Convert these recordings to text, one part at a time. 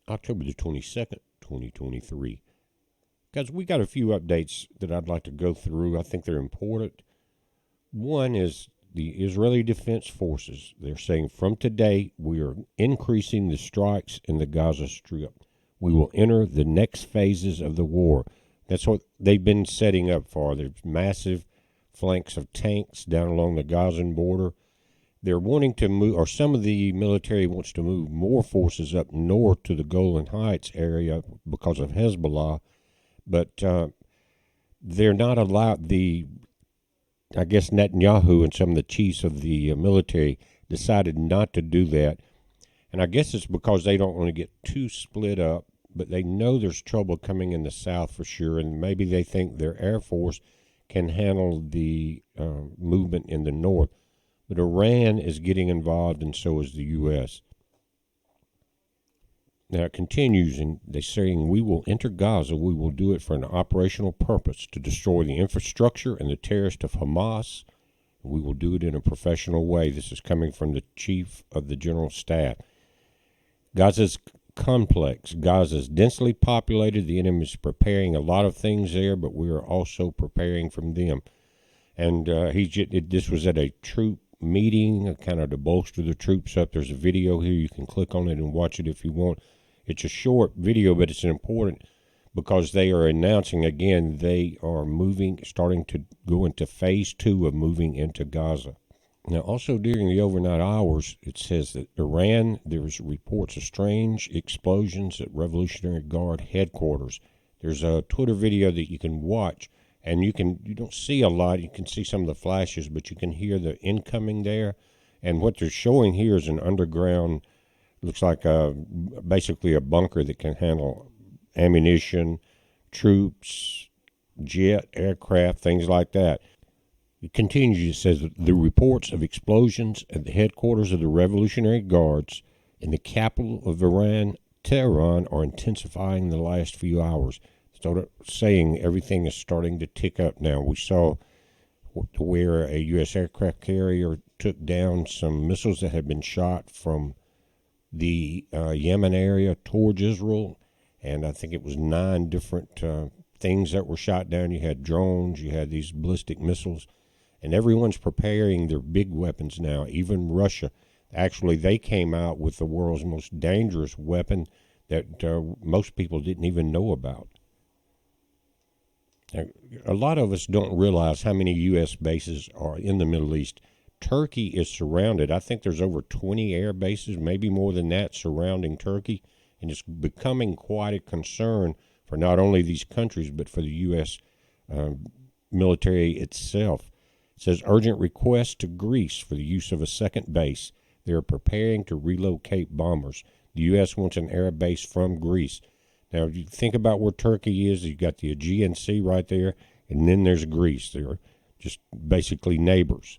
October the 22nd, 2023. Guys, we got a few updates that I'd like to go through. I think they're important. One is the Israeli Defense Forces. They're saying from today we are increasing the strikes in the Gaza Strip. We will enter the next phases of the war. That's what they've been setting up for. There's massive flanks of tanks down along the Gazan border. They're wanting to move, or some of the military wants to move more forces up north to the Golan Heights area because of Hezbollah, but they're not allowed. I guess Netanyahu and some of the chiefs of the military decided not to do that, and I guess it's because they don't want to get too split up. But they know there's trouble coming in the south for sure, and maybe they think their Air Force can handle the movement in the north. But Iran is getting involved, and so is the U.S. Now it continues, and they're saying we will enter Gaza. We will do it for an operational purpose to destroy the infrastructure and the terrorists of Hamas. We will do it in a professional way. This is coming from the chief of the general staff. Gaza's complex. Gaza is densely populated. The enemy is preparing a lot of things there, but we are also preparing from them. And this was at a troop meeting, kind of to bolster the troops up. There's a video here. You can click on it and watch it if you want. It's a short video, but it's important because they are announcing again they are starting to go into phase 2 of moving into Gaza. Now, also during the overnight hours, it says that Iran, there's reports of strange explosions at Revolutionary Guard headquarters. There's a Twitter video that you can watch, and you don't see a lot. You can see some of the flashes, but you can hear the incoming there. And what they're showing here is an underground, looks like basically a bunker that can handle ammunition, troops, jet, aircraft, things like that. It continues, it says, the reports of explosions at the headquarters of the Revolutionary Guards in the capital of Iran, Tehran, are intensifying in the last few hours. Started saying everything is starting to tick up now. We saw where a U.S. aircraft carrier took down some missiles that had been shot from the Yemen area towards Israel, and I think it was 9 different things that were shot down. You had drones, you had these ballistic missiles. And everyone's preparing their big weapons now, even Russia. Actually, they came out with the world's most dangerous weapon that most people didn't even know about. Now, a lot of us don't realize how many U.S. bases are in the Middle East. Turkey is surrounded. I think there's over 20 air bases, maybe more than that, surrounding Turkey. And it's becoming quite a concern for not only these countries, but for the U.S. Military itself. It says urgent request to Greece for the use of a second base. They are preparing to relocate bombers. The U.S. wants an air base from Greece. Now, if you think about where Turkey is, you've got the Aegean Sea right there, and then there's Greece. They're just basically neighbors.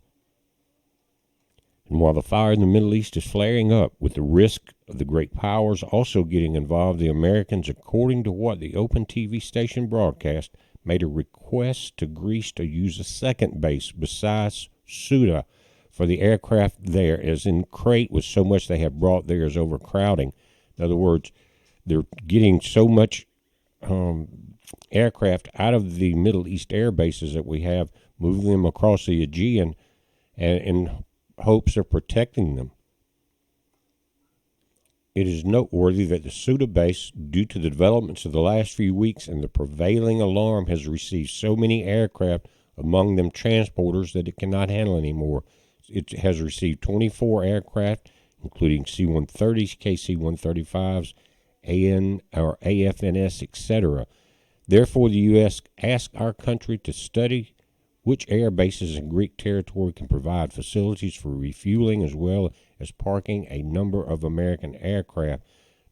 And while the fire in the Middle East is flaring up, with the risk of the great powers also getting involved, the Americans, according to what the Open TV station broadcast, made a request to Greece to use a second base besides Suda for the aircraft there, as in Crete with so much they have brought there is overcrowding. In other words, they're getting so much aircraft out of the Middle East air bases that we have, moving them across the Aegean and in hopes of protecting them. It is noteworthy that the Suda base, due to the developments of the last few weeks and the prevailing alarm, has received so many aircraft, among them transporters, that it cannot handle anymore. It has received 24 aircraft, including C-130s, KC-135s, AFNS, etc. Therefore, the U.S. asked our country to study which air bases in Greek territory can provide facilities for refueling as well as parking a number of American aircraft,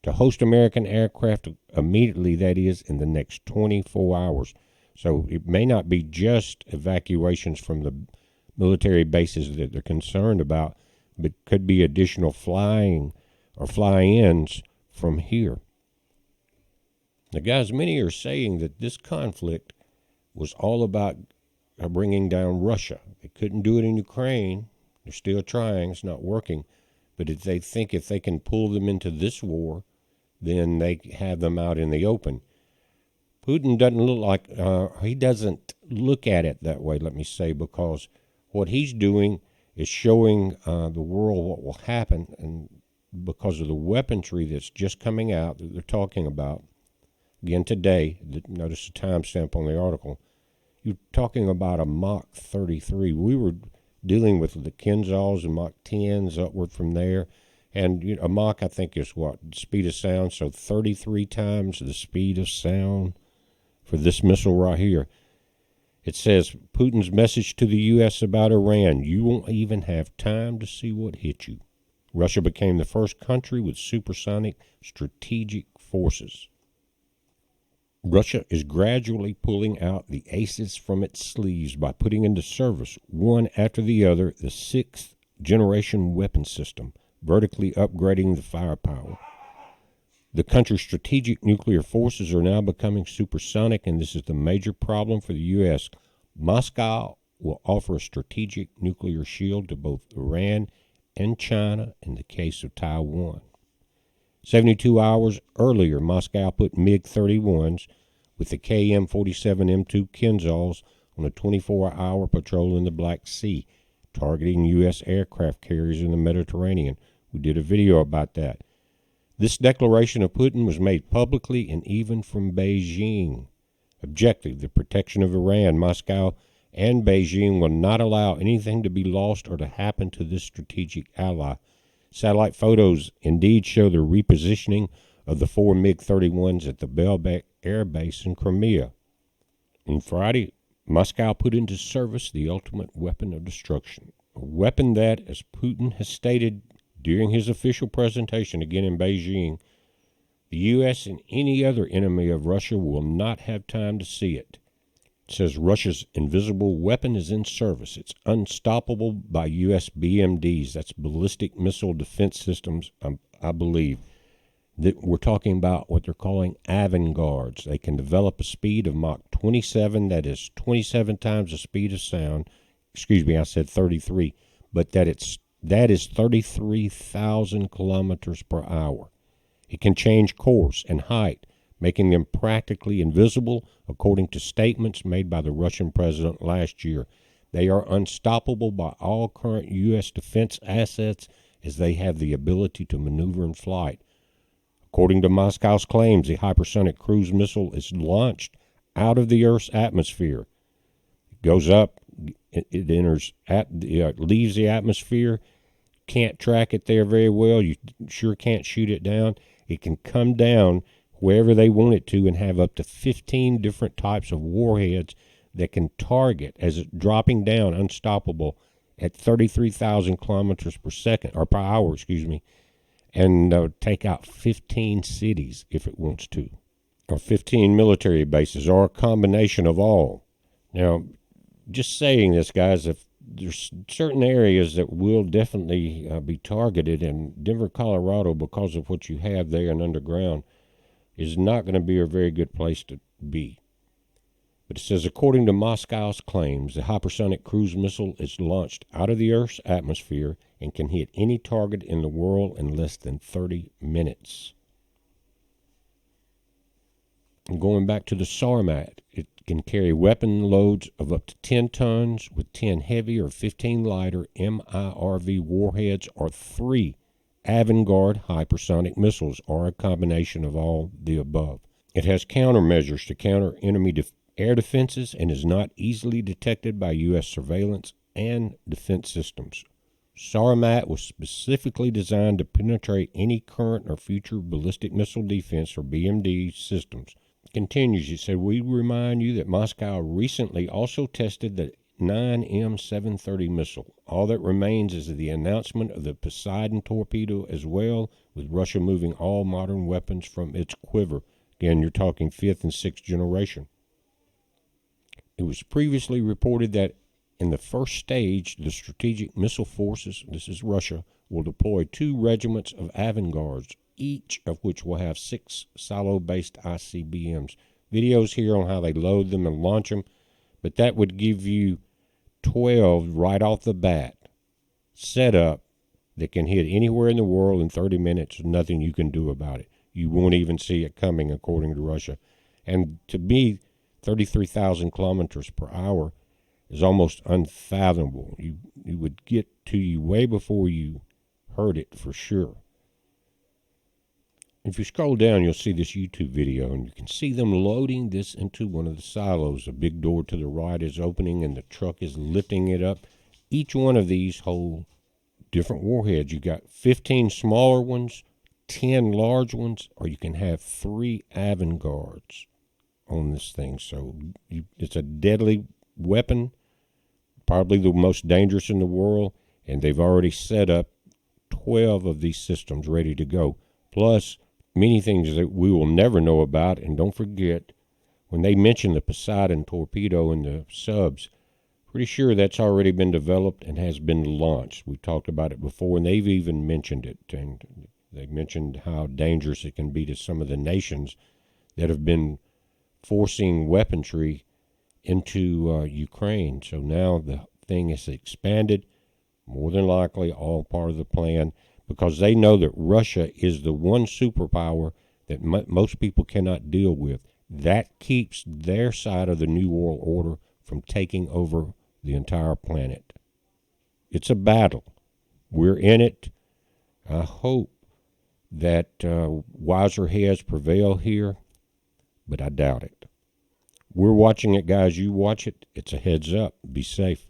to host American aircraft immediately, that is, in the next 24 hours. So it may not be just evacuations from the military bases that they're concerned about, but could be additional flying or fly-ins from here. Now, guys, many are saying that this conflict was all about bringing down Russia. They couldn't do it in Ukraine. They're still trying. It's not working. But if they think if they can pull them into this war, then they have them out in the open. Putin doesn't look like, he doesn't look at it that way, let me say, because what he's doing is showing the world what will happen, and because of the weaponry that's just coming out that they're talking about, again today, notice the timestamp on the article, you're talking about a Mach 33. We were dealing with the Kinzhals and Mach 10s upward from there. And a Mach, I think, is what? Speed of sound. So 33 times the speed of sound for this missile right here. It says, Putin's message to the U.S. about Iran, you won't even have time to see what hit you. Russia became the first country with supersonic strategic forces. Russia is gradually pulling out the aces from its sleeves by putting into service, one after the other, the sixth-generation weapon system, vertically upgrading the firepower. The country's strategic nuclear forces are now becoming supersonic, and this is the major problem for the U.S. Moscow will offer a strategic nuclear shield to both Iran and China in the case of Taiwan. 72 hours earlier, Moscow put MiG-31s with the KM-47M2 Kinzhals on a 24-hour patrol in the Black Sea, targeting U.S. aircraft carriers in the Mediterranean. We did a video about that. This declaration of Putin was made publicly and even from Beijing. Objective, the protection of Iran, Moscow, and Beijing will not allow anything to be lost or to happen to this strategic ally. Satellite photos indeed show the repositioning of the 4 MiG-31s at the Belbek Air Base in Crimea. On Friday, Moscow put into service the ultimate weapon of destruction, a weapon that, as Putin has stated during his official presentation again in Beijing, the U.S. and any other enemy of Russia will not have time to see it. It says Russia's invisible weapon is in service. It's unstoppable by U.S. BMDs. That's ballistic missile defense systems, I believe. That we're talking about what they're calling Avangard's. They can develop a speed of Mach 27, that is 27 times the speed of sound. Excuse me, I said 33, but that is 33,000 kilometers per hour. It can change course and height, making them practically invisible, according to statements made by the Russian president last year. They are unstoppable by all current U.S. defense assets, as they have the ability to maneuver in flight. According to Moscow's claims, the hypersonic cruise missile is launched out of the Earth's atmosphere. It goes up, it enters, leaves the atmosphere. Can't track it there very well. You sure can't shoot it down. It can come down wherever they want it to and have up to 15 different types of warheads that can target as it's dropping down unstoppable at 33,000 kilometers per second, or per hour, and take out 15 cities if it wants to, or 15 military bases, or a combination of all. Now, just saying this, guys, if there's certain areas that will definitely be targeted, and Denver, Colorado, because of what you have there and underground, is not going to be a very good place to be. But it says, according to Moscow's claims, the hypersonic cruise missile is launched out of the Earth's atmosphere and can hit any target in the world in less than 30 minutes. And going back to the Sarmat, it can carry weapon loads of up to 10 tons with 10 heavy or 15 lighter MIRV warheads or 3 Avangard hypersonic missiles, or a combination of all the above. It has countermeasures to counter enemy air defenses and is not easily detected by U.S. surveillance and defense systems. Sarmat was specifically designed to penetrate any current or future ballistic missile defense, or BMD, systems. It continues, it said, we remind you that Moscow recently also tested the 9M730 missile. All that remains is the announcement of the Poseidon torpedo as well, with Russia moving all modern weapons from its quiver. Again, you're talking 5th and 6th generation. It was previously reported that in the first stage, the strategic missile forces, this is Russia, will deploy 2 regiments of Avangards, each of which will have 6 silo-based ICBMs. Videos here on how they load them and launch them, but that would give you 12 right off the bat set up that can hit anywhere in the world in 30 minutes. Nothing you can do about it. You won't even see it coming, according to Russia. And to me, 33,000 kilometers per hour is almost unfathomable. You would get to you way before you heard it for sure. If you scroll down, you'll see this YouTube video, and you can see them loading this into one of the silos. A big door to the right is opening, and the truck is lifting it up. Each one of these hold different warheads. You got 15 smaller ones, 10 large ones, or you can have 3 Avangard's on this thing. So it's a deadly weapon, probably the most dangerous in the world, and they've already set up 12 of these systems ready to go. Plus, many things that we will never know about. And don't forget, when they mention the Poseidon torpedo in the subs, pretty sure that's already been developed and has been launched. We've talked about it before, and they've even mentioned it. And they mentioned how dangerous it can be to some of the nations that have been forcing weaponry into Ukraine. So now the thing is expanded, more than likely all part of the plan, because they know that Russia is the one superpower that most people cannot deal with. That keeps their side of the New World Order from taking over the entire planet. It's a battle. We're in it. I hope that wiser heads prevail here, but I doubt it. We're watching it, guys. You watch it. It's a heads up. Be safe.